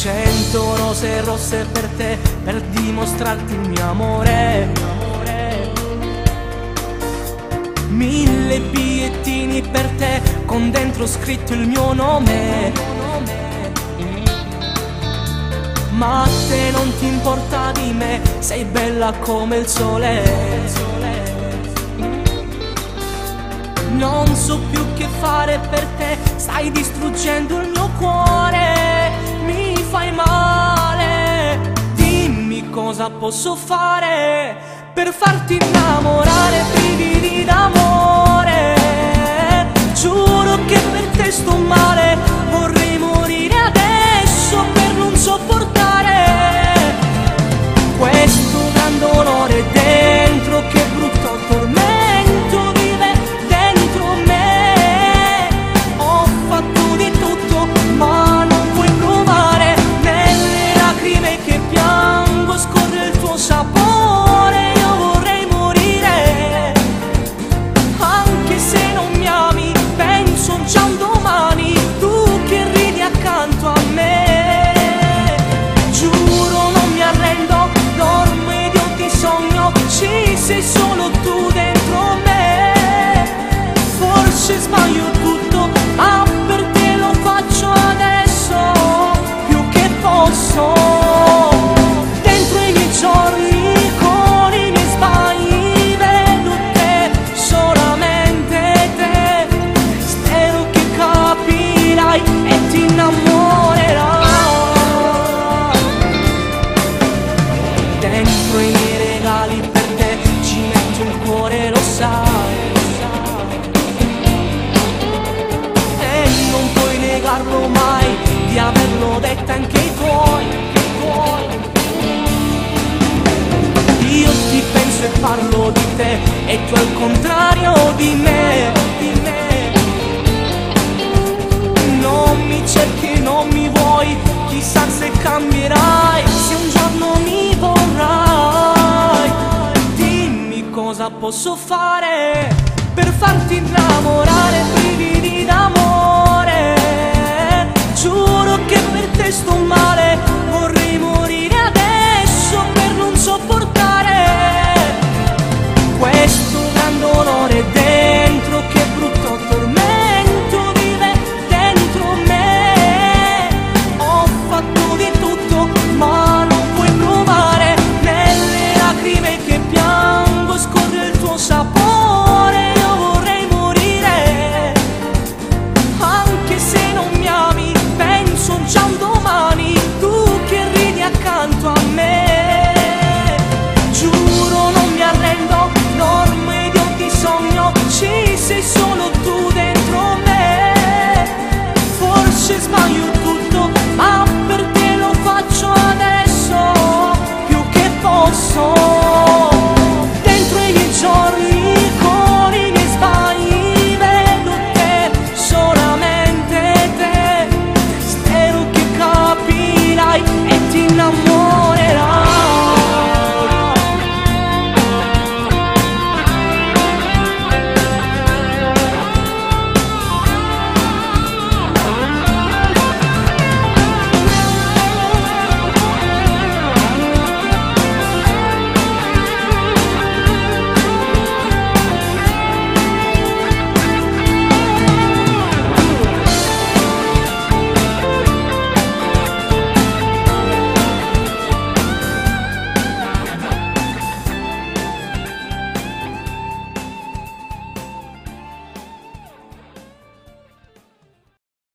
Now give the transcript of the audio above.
100 rose rosse per te, per dimostrarti il mio amore. 1000 bigliettini per te, con dentro scritto il mio nome. Ma a te non ti importa di me, sei bella come il sole. Non so più che fare per te, stai distruggendo il mio cuore. Mi fai male, dimmi cosa posso fare per farti innamorare, brividi d'amore. Giuro che per te sto male, vorrei morire adesso per non sopportare questo gran dolore dentro, che brutto tormento vive dentro me. Ho fatto di tutto ma non puoi provare, nelle lacrime che piango scorre il tuo sapore. Io vorrei morire, anche se non mi ami, penso già un domani, tu che ridi accanto a me. Giuro non mi arrendo, dormo ed io ti sogno, ci sei solo tu dentro me. Forse sbaglio tutto, ma per te lo faccio adesso più che posso. Dentro i miei giorni, con i miei sbagli, vedo te, solamente te. Spero che capirai e ti innamorerai. Dentro i miei regali per te ci metto il cuore, lo sai. E non puoi negarlo mai, di averlo detto anche i tuoi. Io ti penso e parlo di te, e tu al contrario di me. Non mi cerchi, non mi vuoi, chissà se cambierai, se un giorno mi vorrai. Dimmi cosa posso fare per farti innamorare, brividi d'amore.